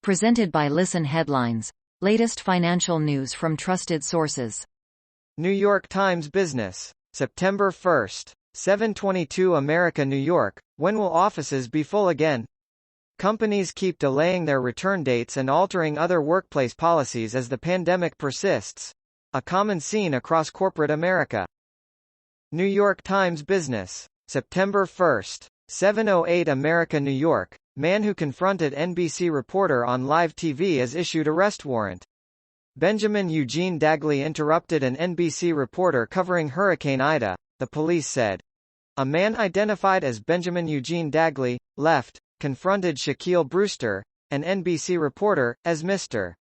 Presented by Listen Headlines. Latest financial news from trusted sources. New York Times Business. September 1st. 7:22 America, New York. When will offices be full again? Companies keep delaying their return dates and altering other workplace policies as the pandemic persists. A common scene across corporate America. New York Times Business. September 1st. 7:08 America, New York. Man who confronted NBC reporter on live TV is issued arrest warrant. Benjamin Eugene Dagley interrupted an NBC reporter covering Hurricane Ida, the police said. A man identified as Benjamin Eugene Dagley, left, confronted Shaquille Brewster, an NBC reporter, as Mr.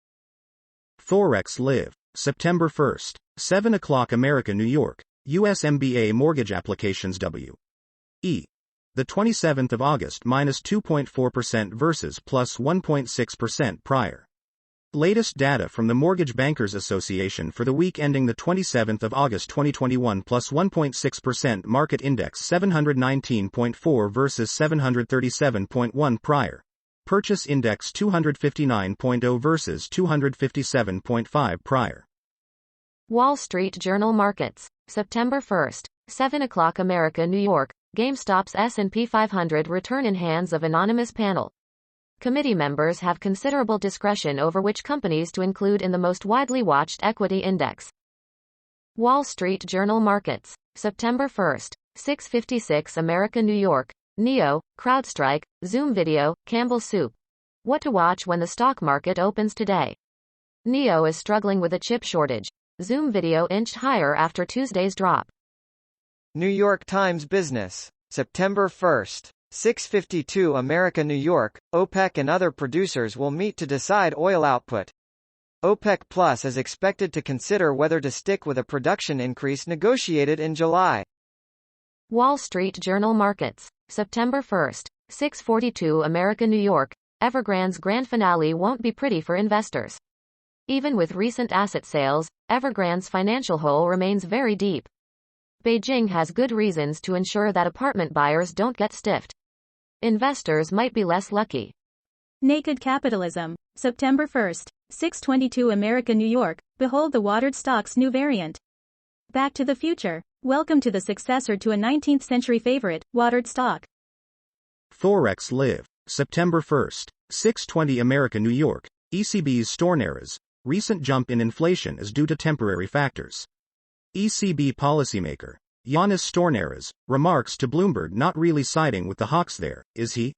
Forex Live. September 1st. 7 o'clock America, New York. U.S. MBA mortgage applications W.E. The 27th of August minus 2.4% versus plus 1.6% prior. Latest data from the Mortgage Bankers Association for the week ending the 27th of August 2021 plus 1.6% market index 719.4 versus 737.1 prior. Purchase index 259.0 versus 257.5 prior. Wall Street Journal Markets. September 1st. 7 o'clock America, New York. GameStop's S&P 500 return in hands of anonymous panel. Committee members have considerable discretion over which companies to include in the most widely watched equity index. Wall Street Journal Markets. September 1st. 6:56 America, New York. NEO, CrowdStrike, Zoom Video, Campbell Soup. What to watch when the stock market opens today. NEO is struggling with a chip shortage. Zoom Video inched higher after Tuesday's drop. New York Times Business. September 1st. 6:52 America, New York. OPEC and other producers will meet to decide oil output. OPEC Plus is expected to consider whether to stick with a production increase negotiated in July. Wall Street Journal Markets. September 1st. 6:42 America, New York. Evergrande's grand finale won't be pretty for investors. Even with recent asset sales, Evergrande's financial hole remains very deep. Beijing has good reasons to ensure that apartment buyers don't get stiffed. Investors might be less lucky. Naked Capitalism. September 1st. 6:22 America, New York. Behold the watered stock's new variant. Back to the Future. Welcome to the successor to a 19th century favorite, watered stock. Forex Live. September 1st. 6:20 America, New York. ECB's Stornaras. Recent jump in inflation is due to temporary factors. ECB policymaker, Yannis Stornaras, remarks to Bloomberg not really siding with the hawks there, is he?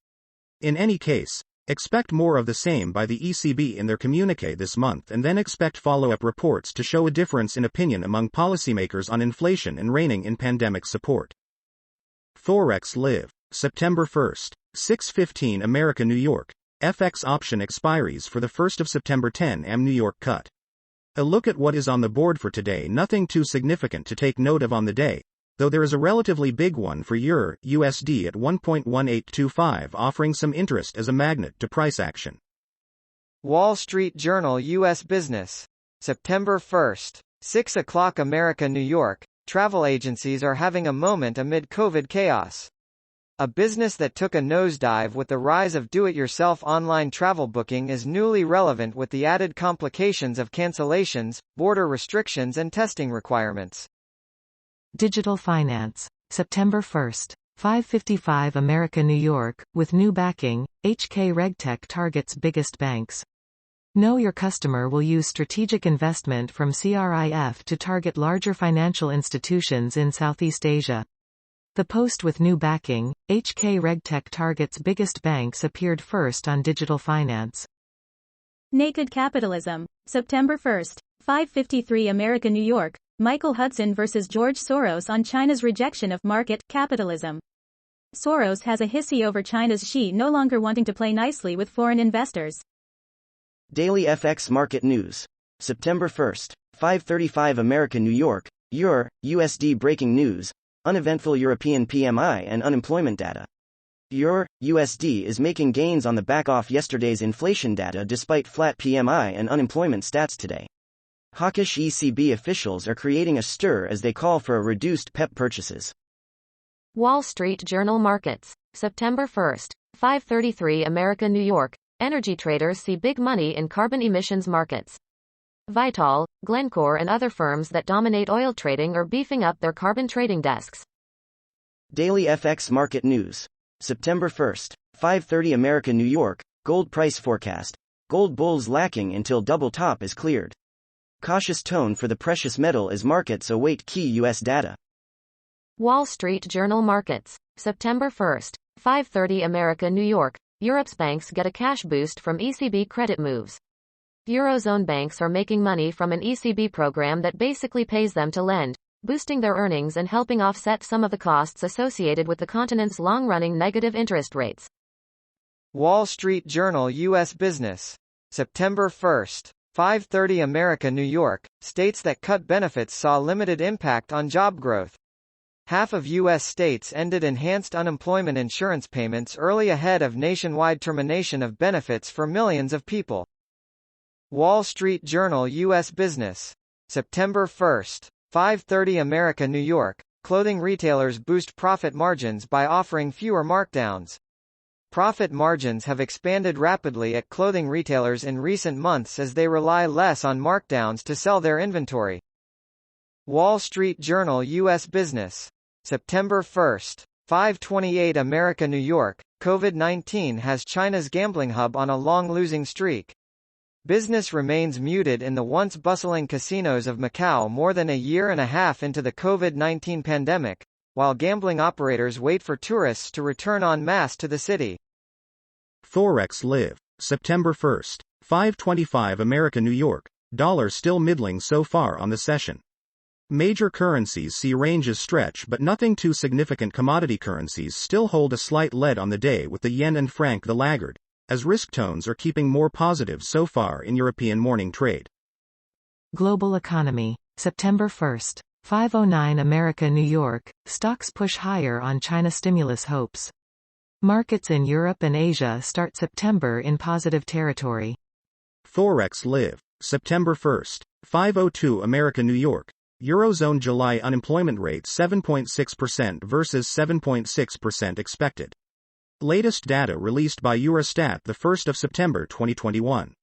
In any case, expect more of the same by the ECB in their communiqué this month and then expect follow-up reports to show a difference in opinion among policymakers on inflation and reining in pandemic support. Forex Live. September 1st. 6:15 America, New York. FX option expiries for the 1st of September 10 am New York cut. A look at what is on the board for today. Nothing too significant to take note of on the day, though there is a relatively big one for Euro USD at 1.1825 offering some interest as a magnet to price action. Wall Street Journal U.S. Business. September 1st. 6 o'clock America, New York. Travel agencies are having a moment amid COVID chaos. A business that took a nosedive with the rise of do-it-yourself online travel booking is newly relevant with the added complications of cancellations, border restrictions and testing requirements. Digital Finance. September 1st. 5:55 America, New York. With new backing, HK RegTech targets biggest banks. Know Your Customer will use strategic investment from CRIF to target larger financial institutions in Southeast Asia. The post with new backing, HK RegTech targets biggest banks appeared first on Digital Finance. Naked Capitalism. September 1st. 5:53 America, New York. Michael Hudson versus George Soros on China's rejection of market capitalism. Soros has a hissy over China's Xi no longer wanting to play nicely with foreign investors. Daily FX Market News. September 1st. 5:35 America, New York. Euro USD breaking news. Uneventful European PMI and unemployment data. Euro USD is making gains on the back of yesterday's inflation data despite flat PMI and unemployment stats today. Hawkish ECB officials are creating a stir as they call for a reduced PEP purchases. Wall Street Journal Markets. September 1st. 5:33 America, New York. energy traders see big money in carbon emissions markets. Vitol, Glencore and other firms that dominate oil trading are beefing up their carbon trading desks. Daily FX Market News. September 1st, 5:30 America New York, gold price forecast. Gold bulls lacking until double top is cleared. Cautious tone for the precious metal as markets await key U.S. data. Wall Street Journal Markets. September 1st, 5:30 America New York, Europe's banks get a cash boost from ECB credit moves. Eurozone banks are making money from an ECB program that basically pays them to lend, boosting their earnings and helping offset some of the costs associated with the continent's long-running negative interest rates. Wall Street Journal U.S. Business. September 1st, 5:30 America New York, states that cut benefits saw limited impact on job growth. Half of U.S. states ended enhanced unemployment insurance payments early ahead of nationwide termination of benefits for millions of people. Wall Street Journal U.S. Business. September 1st, 5:30 America New York, clothing retailers boost profit margins by offering fewer markdowns. Profit margins have expanded rapidly at clothing retailers in recent months as they rely less on markdowns to sell their inventory. Wall Street Journal U.S. Business. September 1st, 5:28 America New York, COVID-19 has China's gambling hub on a long losing streak. Business remains muted in the once bustling casinos of Macau more than a year and a half into the COVID-19 pandemic, while gambling operators wait for tourists to return en masse to the city. Forex Live. September 1st, 5:25 America New York, dollar still middling so far on the session. Major currencies see ranges stretch but nothing too significant. Commodity currencies still hold a slight lead on the day with the yen and franc the laggard, as risk tones are keeping more positive so far in European morning trade. Global economy. September 1st, 5:09 America New York, stocks push higher on China stimulus hopes. Markets in Europe and Asia start September in positive territory. Forex Live. September 1st, 5:02 America New York, Eurozone July unemployment rate 7.6% versus 7.6% expected. Latest data released by Eurostat the 1st of September 2021.